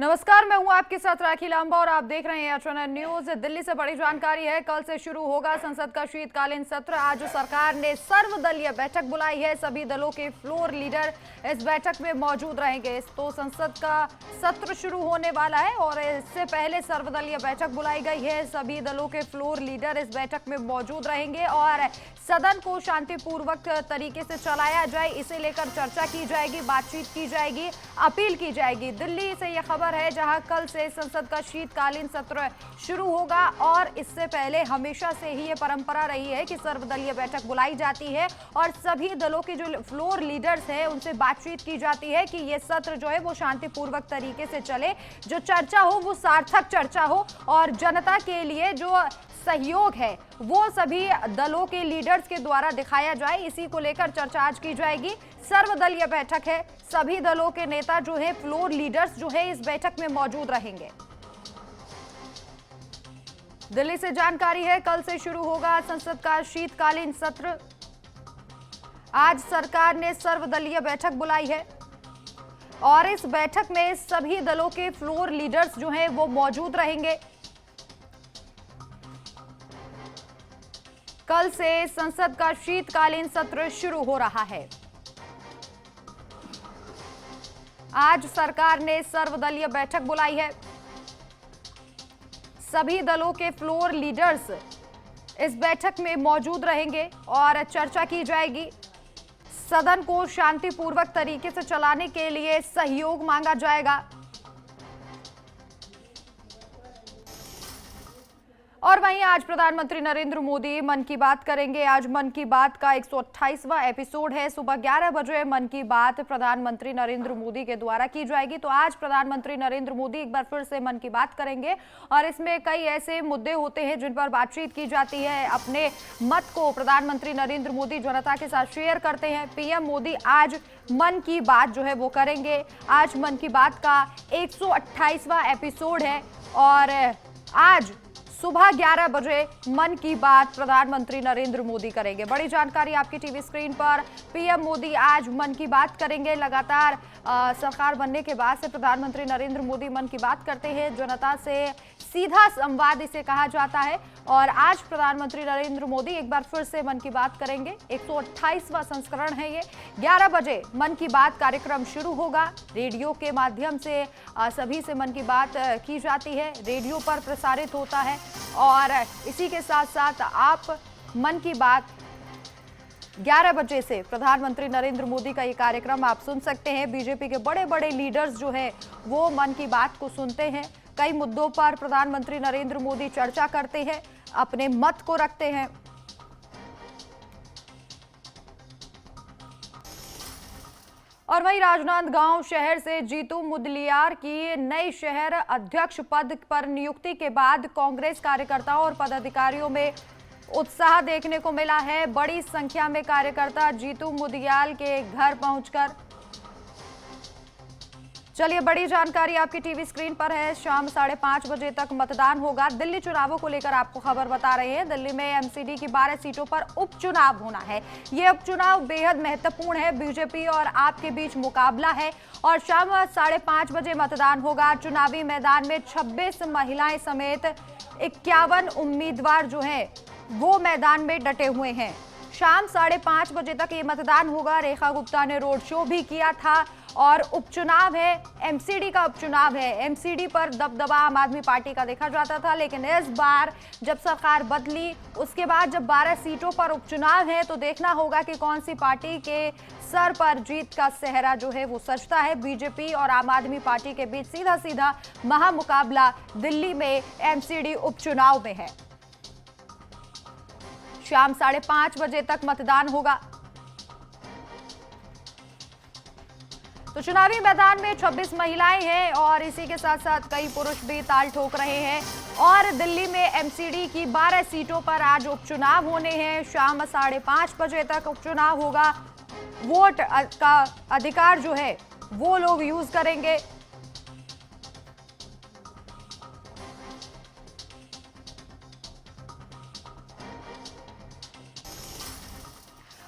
नमस्कार, मैं हूं आपके साथ राखी लांबा और आप देख रहे हैं एचएनएन न्यूज। दिल्ली से बड़ी जानकारी है, कल से शुरू होगा संसद का शीतकालीन सत्र। आज सरकार ने सर्वदलीय बैठक बुलाई है, सभी दलों के फ्लोर लीडर इस बैठक में मौजूद रहेंगे। तो संसद का सत्र शुरू होने वाला है और इससे पहले सर्वदलीय बैठक बुलाई गई है। सभी दलों के फ्लोर लीडर इस बैठक में मौजूद रहेंगे और सदन को शांतिपूर्वक तरीके से चलाया जाए, इसे लेकर चर्चा की जाएगी, बातचीत की जाएगी, अपील की जाएगी। दिल्ली से यह खबर है, जहां कल से संसद का शीतकालीन सत्र शुरू होगा और इससे पहले हमेशा से ही ये परंपरा रही है कि सर्वदलीय बैठक बुलाई जाती है और सभी दलों के जो फ्लोर लीडर्स हैं उनसे बातचीत की जाती है कि ये सत्र जो है वो शांतिपूर्वक तरीके से चले, जो चर्चा हो वो सार्थक चर्चा हो और जनता के लिए जो सहयोग है वो सभी दलों के लीडर्स के द्वारा दिखाया जाए। इसी को लेकर चर्चा आज की जाएगी। सर्वदलीय बैठक है, सभी दलों के नेता जो है, फ्लोर लीडर्स जो है, इस बैठक में मौजूद रहेंगे। दिल्ली से जानकारी है, कल से शुरू होगा संसद का शीतकालीन सत्र। आज सरकार ने सर्वदलीय बैठक बुलाई है और इस बैठक में सभी दलों के फ्लोर लीडर्स जो हैं वो मौजूद रहेंगे। कल से संसद का शीतकालीन सत्र शुरू हो रहा है। आज सरकार ने सर्वदलीय बैठक बुलाई है, सभी दलों के फ्लोर लीडर्स इस बैठक में मौजूद रहेंगे और चर्चा की जाएगी। सदन को शांतिपूर्वक तरीके से चलाने के लिए सहयोग मांगा जाएगा और वहीं आज प्रधानमंत्री नरेंद्र मोदी मन की बात करेंगे। आज मन की बात का 128वां एपिसोड है। सुबह 11 बजे मन की बात प्रधानमंत्री नरेंद्र मोदी के द्वारा की जाएगी। तो आज प्रधानमंत्री नरेंद्र मोदी एक बार फिर से मन की बात करेंगे और इसमें कई ऐसे मुद्दे होते हैं जिन पर बातचीत की जाती है। अपने मत को प्रधानमंत्री नरेंद्र मोदी जनता के साथ शेयर करते हैं। पीएम मोदी आज मन की बात जो है वो करेंगे। आज मन की बात का 128वां एपिसोड है और आज सुबह 11 बजे मन की बात प्रधानमंत्री नरेंद्र मोदी करेंगे। बड़ी जानकारी आपकी टीवी स्क्रीन पर। पीएम मोदी आज मन की बात करेंगे। लगातार सरकार बनने के बाद से प्रधानमंत्री नरेंद्र मोदी मन की बात करते हैं। जनता से सीधा संवाद इसे कहा जाता है और आज प्रधानमंत्री नरेंद्र मोदी एक बार फिर से मन की बात करेंगे। 128वां संस्करण है ये। 11 बजे मन की बात कार्यक्रम शुरू होगा। रेडियो के माध्यम से सभी से मन की बात की जाती है, रेडियो पर प्रसारित होता है और इसी के साथ साथ आप मन की बात 11 बजे से प्रधानमंत्री नरेंद्र मोदी का ये कार्यक्रम आप सुन सकते हैं। बीजेपी के बड़े बड़े लीडर्स जो है वो मन की बात को सुनते हैं। कई मुद्दों पर प्रधानमंत्री नरेंद्र मोदी चर्चा करते हैं, अपने मत को रखते हैं। और वहीं राजनांदगांव शहर से जीतू मुदलियार की नए शहर अध्यक्ष पद पर नियुक्ति के बाद कांग्रेस कार्यकर्ताओं और पदाधिकारियों में उत्साह देखने को मिला है। बड़ी संख्या में कार्यकर्ता जीतू मुदलियार के घर पहुंचकर, चलिए बड़ी जानकारी आपकी टीवी स्क्रीन पर है। शाम 5:30 बजे तक मतदान होगा। दिल्ली चुनावों को लेकर आपको खबर बता रहे हैं। दिल्ली में एमसीडी की 12 सीटों पर उपचुनाव होना है। ये उपचुनाव बेहद महत्वपूर्ण है। बीजेपी और आप के बीच मुकाबला है और शाम 5:30 बजे मतदान होगा। चुनावी मैदान में 26 महिलाएं समेत 51 उम्मीदवार जो हैं वो मैदान में डटे हुए हैं। शाम 5:30 बजे तक ये मतदान होगा। रेखा गुप्ता ने रोड शो भी किया था और उपचुनाव है, एमसीडी का उपचुनाव है। एमसीडी पर दबदबा आम आदमी पार्टी का देखा जाता था, लेकिन इस बार जब सरकार बदली उसके बाद जब 12 सीटों पर उपचुनाव है तो देखना होगा कि कौन सी पार्टी के सर पर जीत का सेहरा जो है वो सजता है। बीजेपी और आम आदमी पार्टी के बीच सीधा सीधा महामुकाबला दिल्ली में एमसीडी उपचुनाव में है। शाम 5:30 बजे तक मतदान होगा। तो चुनावी मैदान में 26 महिलाएं हैं और इसी के साथ साथ कई पुरुष भी ताल ठोक रहे हैं और दिल्ली में एमसीडी की 12 सीटों पर आज उपचुनाव होने हैं। शाम 5:30 बजे तक उपचुनाव होगा। वोट का अधिकार जो है वो लोग यूज करेंगे।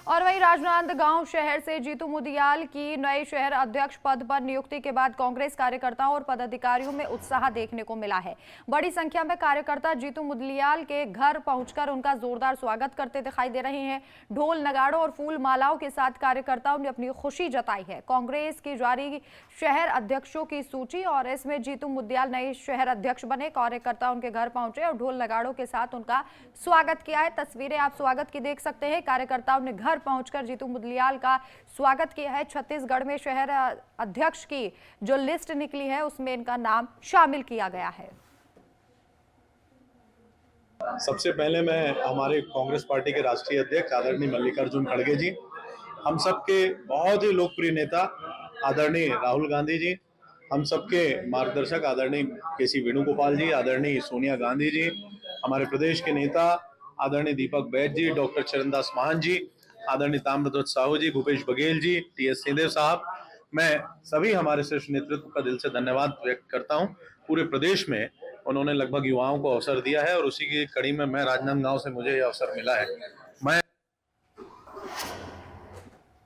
और वहीं राजनांदगांव शहर से जीतू मुदियाल की नए शहर अध्यक्ष पद पर नियुक्ति के बाद कांग्रेस कार्यकर्ताओं और पदाधिकारियों में उत्साह देखने को मिला है। बड़ी संख्या में कार्यकर्ता जीतू मुदियाल के घर पहुंचकर उनका जोरदार स्वागत करते दिखाई दे रहे हैं। ढोल नगाड़ों और फूल मालाओं के साथ कार्यकर्ताओं ने अपनी खुशी जताई है। कांग्रेस की जारी शहर अध्यक्षों की सूची और इसमें जीतू मुदियाल नए शहर अध्यक्ष बने। कार्यकर्ता उनके घर पहुंचे और ढोल नगाड़ों के साथ उनका स्वागत किया है। तस्वीरें आप स्वागत की देख सकते हैं। कार्यकर्ताओं ने घर पहुंचकर जीतू मुदियाल का स्वागत किया है। छत्तीसगढ़ में शहर अध्यक्ष की जो लिस्ट निकली है उसमें इनका नाम शामिल किया गया है। सबसे पहले मैं हमारे कांग्रेस पार्टी के राष्ट्रीय अध्यक्ष आदरणीय मल्लिकार्जुन खड़गे जी, हम सबके बहुत ही लोकप्रिय नेता आदरणीय राहुल गांधी जी, हम सबके मार्गदर्शक आदरणीय केसी वेणुगोपाल जी, आदरणीय सोनिया गांधी जी, हमारे प्रदेश के नेता आदरणीय दीपक बैद जी, डॉक्टर चरणदास महान जी, आदरणीय ताम्रध्वज साहू जी, भूपेश बघेल जी, टी.एस. सिंहदेव साहब, मैं सभी हमारे शीर्ष नेतृत्व का दिल से धन्यवाद व्यक्त करता हूं। पूरे प्रदेश में उन्होंने लगभग युवाओं को अवसर दिया है और उसी की कड़ी में मैं राजनांदगांव से मुझे यह अवसर मिला है। मैं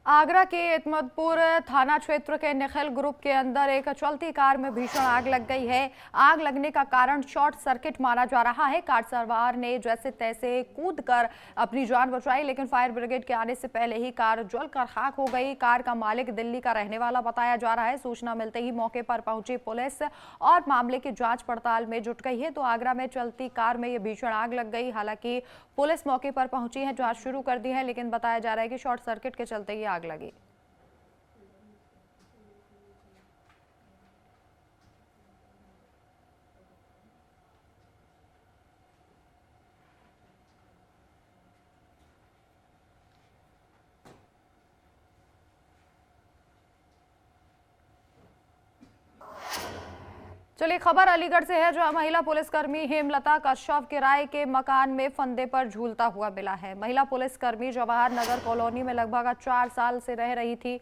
आगरा के इतमतपुर थाना क्षेत्र के निखिल ग्रुप के अंदर एक चलती कार में भीषण आग लग गई है। आग लगने का कारण शॉर्ट सर्किट माना जा रहा है। कार सवार ने जैसे तैसे कूदकर अपनी जान बचाई, लेकिन फायर ब्रिगेड के आने से पहले ही कार जलकर खाक हो गई। कार का मालिक दिल्ली का रहने वाला बताया जा रहा है। सूचना मिलते ही मौके पर पहुंची पुलिस और मामले की जांच पड़ताल में जुट गई है। तो आगरा में चलती कार में ये भीषण आग लग गई। हालांकि पुलिस मौके पर पहुंची है, जांच शुरू कर दी है, लेकिन बताया जा रहा है कि शॉर्ट सर्किट के चलते ही आग लगी। चलिए खबर अलीगढ़ से है, जहां महिला पुलिसकर्मी हेमलता का शव किराए के मकान में फंदे पर झूलता हुआ मिला है। महिला पुलिसकर्मी जवाहर नगर कॉलोनी में लगभग 4 साल से रह रही थी।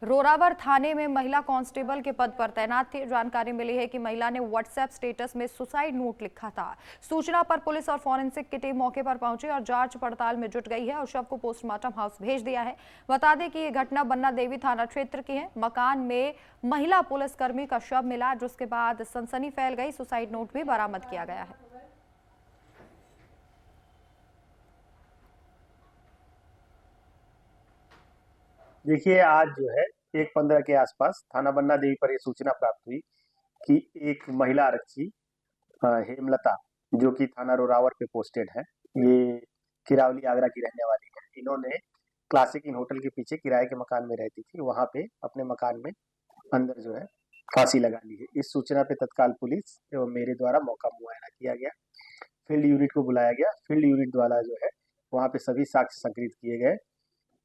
रोरावर थाने में महिला कांस्टेबल के पद पर तैनात थी। जानकारी मिली है कि महिला ने व्हाट्सएप स्टेटस में सुसाइड नोट लिखा था। सूचना पर पुलिस और फॉरेंसिक की टीम मौके पर पहुंची और जांच पड़ताल में जुट गई है और शव को पोस्टमार्टम हाउस भेज दिया है। बता दें कि ये घटना बन्ना देवी थाना क्षेत्र की है। मकान में महिला पुलिसकर्मी का शव मिला, जिसके बाद सनसनी फैल गई। सुसाइड नोट भी बरामद किया गया है। देखिए, आज जो है 1:15 के आसपास थाना बन्ना देवी पर यह सूचना प्राप्त हुई कि एक महिला आरक्षी हेमलता, जो कि थाना रोरावर पे पोस्टेड है, ये किरावली आगरा की रहने वाली है। इन्होंने क्लासिक इन होटल के पीछे किराए के मकान में रहती थी। वहां पे अपने मकान में अंदर जो है फांसी लगा ली है। इस सूचना पे तत्काल पुलिस एवं मेरे द्वारा मौका मुआयना किया गया। फील्ड यूनिट को बुलाया गया। फील्ड यूनिट द्वारा जो है वहाँ पे सभी साक्ष्य संकलित किए गए।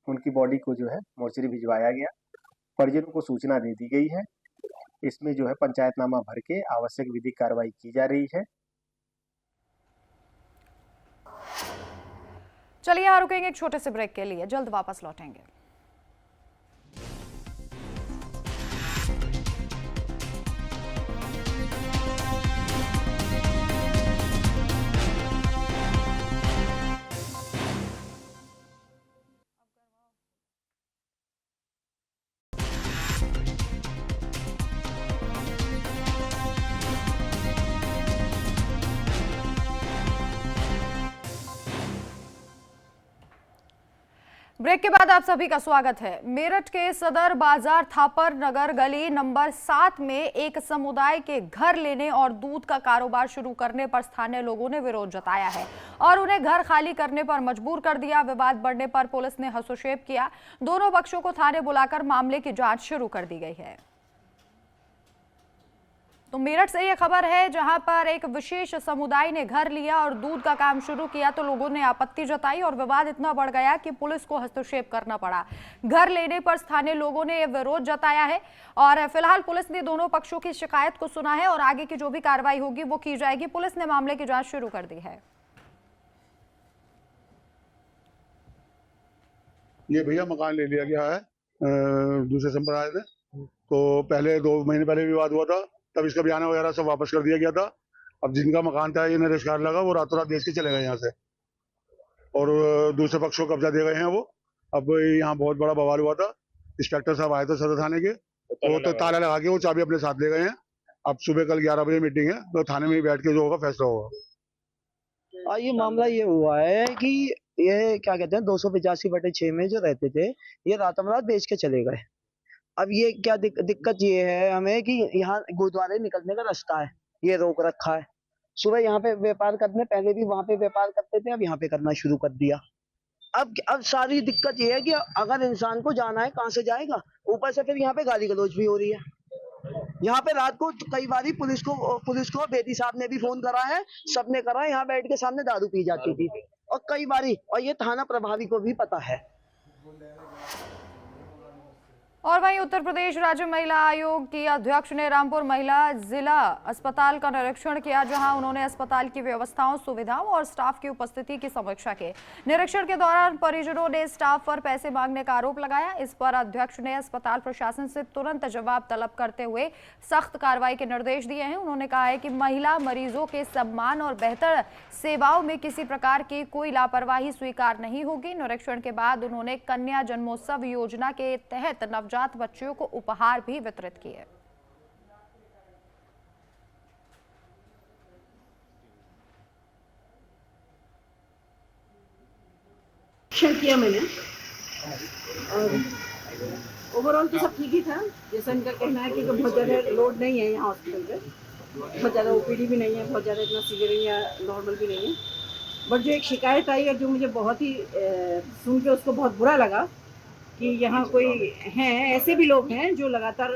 उनकी बॉडी को जो है मोर्चरी भिजवाया गया। परिजनों को सूचना दे दी गई है। इसमें जो है पंचायतनामा भर के आवश्यक विधिक कार्रवाई की जा रही है। चलिए यहाँ रुकेंगे एक छोटे से ब्रेक के लिए, जल्द वापस लौटेंगे। ब्रेक के बाद आप सभी का स्वागत है। मेरठ के सदर बाजार थापर नगर गली नंबर 7 में एक समुदाय के घर लेने और दूध का कारोबार शुरू करने पर स्थानीय लोगों ने विरोध जताया है और उन्हें घर खाली करने पर मजबूर कर दिया। विवाद बढ़ने पर पुलिस ने हस्तक्षेप किया। दोनों पक्षों को थाने बुलाकर मामले की जांच शुरू कर दी गई है। तो मेरठ से यह खबर है, जहां पर एक विशेष समुदाय ने घर लिया और दूध का काम शुरू किया तो लोगों ने आपत्ति जताई और विवाद इतना बढ़ गया कि पुलिस को हस्तक्षेप करना पड़ा। घर लेने पर स्थानीय लोगों ने विरोध जताया है और फिलहाल पुलिस ने दोनों पक्षों की शिकायत को सुना है और आगे की जो भी कार्रवाई होगी वो की जाएगी। पुलिस ने मामले की जांच शुरू कर दी है। ये भैया मकान ले लिया गया है दूसरे संप्रदाय में। तो पहले 2 महीने पहले विवाद हुआ था, तब इसका बयाना वगैरह सब वापस कर दिया गया था। अब जिनका मकान था, ये नरेशकार लगा, वो रातों रात बेच के चले गए यहाँ से और दूसरे पक्ष को कब्जा दे गए हैं वो। अब यहाँ बहुत बड़ा बवाल हुआ था। इंस्पेक्टर साहब आए थे सदर थाने के, वो तो ताला लगा के वो चाबी अपने साथ ले गए हैं। अब सुबह कल 11 बजे मीटिंग है, तो थाने में ही बैठ के जो होगा फैसला होगा। ये मामला ये हुआ है कि ये क्या कहते हैं 285/6 में जो रहते थे, ये रातों-रात बेच के चले गए। अब ये क्या दिक्कत ये है हमें कि यहाँ गुरुद्वारे निकलने का रास्ता है, ये रोक रखा है। सुबह यहाँ पे व्यापार करने, पहले भी वहां पे व्यापार करते थे, अब यहाँ पे करना शुरू कर दिया। अब सारी दिक्कत ये है कि अगर इंसान को जाना है कहाँ से जाएगा, ऊपर से फिर यहाँ पे गाली गलौज भी हो रही है। यहाँ पे रात को कई बार पुलिस को बेदी साहब ने भी फोन करा है, सबने करा है, यहाँ बैठ के सामने दारू पी जाती थी और कई बारी, और ये थाना प्रभारी को भी पता है। और वहीं उत्तर प्रदेश राज्य महिला आयोग की अध्यक्ष ने रामपुर महिला जिला अस्पताल का निरीक्षण किया, जहां उन्होंने अस्पताल की व्यवस्थाओं, सुविधाओं और स्टाफ की उपस्थिति की समीक्षा की। निरीक्षण के दौरान परिजनों ने स्टाफ पर पैसे मांगने का आरोप लगाया। इस पर अध्यक्ष ने अस्पताल प्रशासन से तुरंत जवाब तलब करते हुए सख्त कार्रवाई के निर्देश दिए हैं। उन्होंने कहा है कि महिला मरीजों के सम्मान और बेहतर सेवाओं में किसी प्रकार की कोई लापरवाही स्वीकार नहीं होगी। निरीक्षण के बाद उन्होंने कन्या जन्मोत्सव योजना के तहत नवजात बच्चियों को उपहार भी वितरित किए। किया मैंने और ओवरऑल तो सब ठीक ही था। जैसा इनका कहना है कि बहुत ज़्यादा लोड नहीं है यहाँ हॉस्पिटल पे, बहुत ज़्यादा ओपीडी भी नहीं है, बहुत ज़्यादा इतना सीवियर या नॉर्मल भी नहीं है। बट जो एक शिकायत आई है जो मुझे बहुत ही सुन के उसको बहुत बुरा लगा कि यहाँ कोई हैं, ऐसे भी लोग हैं जो लगातार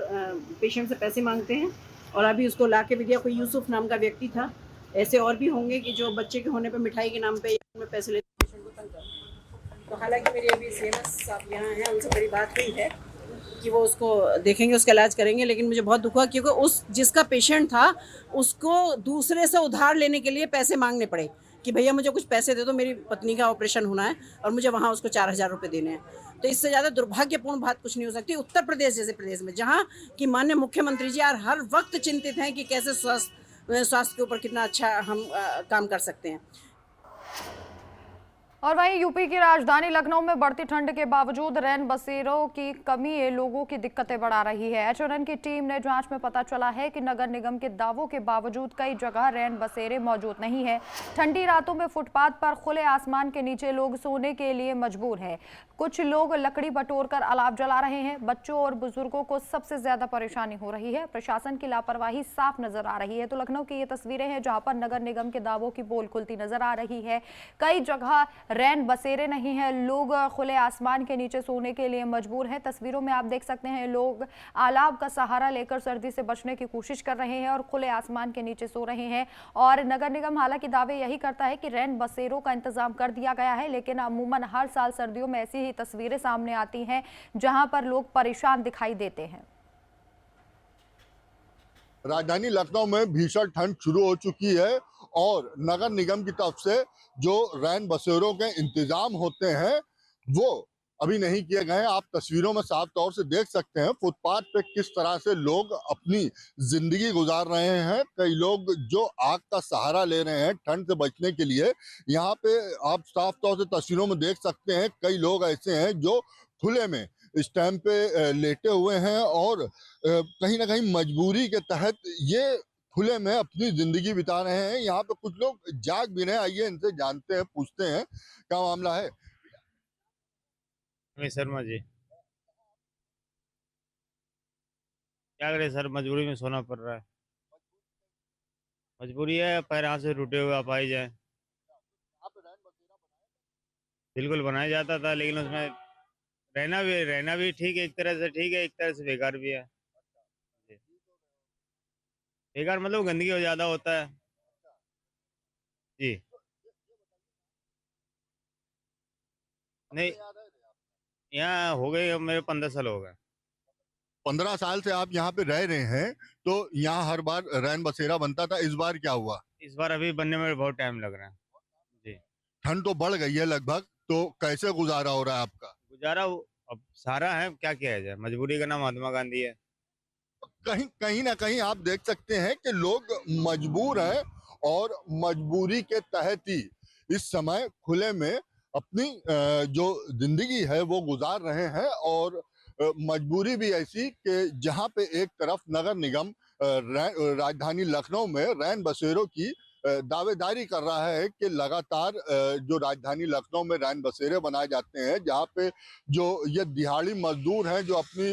पेशेंट से पैसे मांगते हैं और अभी उसको ला के भी दिया। कोई यूसुफ नाम का व्यक्ति था, ऐसे और भी होंगे कि जो बच्चे के होने पे मिठाई के नाम पे पैसे लेते पेशेंट को तंग करते। तो हालांकि मेरी अभी सीएमएस साहब यहाँ हैं, उनसे बड़ी बात हुई है कि वो उसको देखेंगे, उसका इलाज करेंगे। लेकिन मुझे बहुत दुख हुआ क्योंकि उस जिसका पेशेंट था उसको दूसरे से उधार लेने के लिए पैसे मांगने पड़े कि भैया मुझे कुछ पैसे दे दो, मेरी पत्नी का ऑपरेशन होना है और मुझे वहाँ उसको 4000 रुपये देने हैं। तो इससे ज़्यादा दुर्भाग्यपूर्ण बात कुछ नहीं हो सकती। उत्तर प्रदेश जैसे प्रदेश में जहाँ की माननीय मुख्यमंत्री जी यार हर वक्त चिंतित हैं कि कैसे स्वास्थ्य के ऊपर कितना अच्छा हम काम कर सकते हैं। और वहीं यूपी की राजधानी लखनऊ में बढ़ती ठंड के बावजूद रैन बसेरों की कमी लोगों की दिक्कतें बढ़ा रही है। एचओएन की टीम ने जांच में पता चला है कि नगर निगम के दावों के बावजूद कई जगह रैन बसेरे मौजूद नहीं है। ठंडी रातों में फुटपाथ पर खुले आसमान के नीचे लोग सोने के लिए मजबूर हैं। कुछ लोग लकड़ी बटोरकर अलाव जला रहे हैं। बच्चों और बुजुर्गों को सबसे ज्यादा परेशानी हो रही है। प्रशासन की लापरवाही साफ नजर आ रही है। तो लखनऊ की ये तस्वीरें हैं जहां पर नगर निगम के दावों की पोल खुलती नजर आ रही है। कई जगह रैन बसेरे नहीं है, लोग खुले आसमान के नीचे सोने के लिए मजबूर हैं। तस्वीरों में आप देख सकते हैं लोग अलाव का सहारा लेकर सर्दी से बचने की कोशिश कर रहे हैं और खुले आसमान के नीचे सो रहे हैं। और नगर निगम हालांकि दावे यही करता है कि रैन बसेरों का इंतजाम कर दिया गया है, लेकिन अमूमन हर साल सर्दियों में ऐसी ही तस्वीरें सामने आती हैं जहां पर लोग परेशान दिखाई देते हैं। राजधानी लखनऊ में भीषण ठंड शुरू हो चुकी है और नगर निगम की तरफ से जो रैन बसेरों के इंतजाम होते हैं वो अभी नहीं किए गए। आप तस्वीरों में साफ तौर से देख सकते हैं फुटपाथ पे किस तरह से लोग अपनी जिंदगी गुजार रहे हैं। कई लोग जो आग का सहारा ले रहे हैं ठंड से बचने के लिए। यहाँ पे आप साफ तौर से तस्वीरों में देख सकते हैं कई लोग ऐसे हैं जो खुले में इस टाइम पे लेटे हुए हैं और कहीं ना कहीं मजबूरी के तहत ये खुले में अपनी जिंदगी बिता रहे हैं। यहाँ पे कुछ लोग जाग भी रहे हैं। आइए इनसे जानते हैं, पूछते हैं क्या मामला है। शर्मा जी, क्या करें सर, मजबूरी में सोना पड़ रहा है। मजबूरी है, पैर हाथ से टूटे हुए आप आई जाए। बिल्कुल बनाया जाता था, लेकिन उसमें रहना भी ठीक है, एक तरह से ठीक है, एक तरह से बेकार भी है। बेकार मतलब गंदगी हो ज्यादा होता है जी। नहीं, यहाँ हो गए मेरे 15 साल हो गए। 15 साल से आप यहाँ पे रह रहे हैं, तो यहाँ हर बार रैन बसेरा बनता था, इस बार क्या हुआ? इस बार अभी बनने में बहुत टाइम लग रहा है जी। ठंड तो बढ़ गई है लगभग, तो कैसे गुजारा हो रहा है आपका? गुजारा अब सारा है, क्या किया जाए, मजबूरी का नाम महात्मा गांधी है। कहीं ना कहीं आप देख सकते हैं कि लोग मजबूर हैं और मजबूरी के तहत ही इस समय खुले में अपनी जो जिंदगी है वो गुजार रहे हैं। और मजबूरी भी ऐसी कि जहां पे एक तरफ नगर निगम राजधानी लखनऊ में रैन बसेरों की दावेदारी कर रहा है कि लगातार जो राजधानी लखनऊ में रैन बसेरे बनाए जाते हैं, जहां पे जो ये दिहाड़ी मजदूर हैं जो अपनी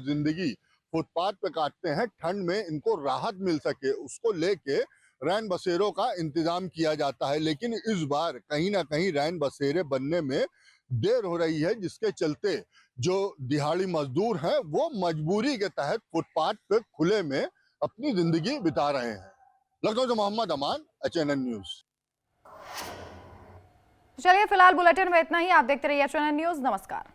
जिंदगी फुटपाथ पे काटते हैं, ठंड में इनको राहत मिल सके उसको लेके रैन बसेरों का इंतजाम किया जाता है। लेकिन इस बार कहीं ना कहीं रैन बसेरे बनने में देर हो रही है, जिसके चलते जो दिहाड़ी मजदूर हैं वो मजबूरी के तहत फुटपाथ पे खुले में अपनी जिंदगी बिता रहे हैं। लखनऊ से मोहम्मद अमान, HNN न्यूज। चलिए फिलहाल बुलेटिन में इतना ही। आप देखते रहिए HNN न्यूज। नमस्कार।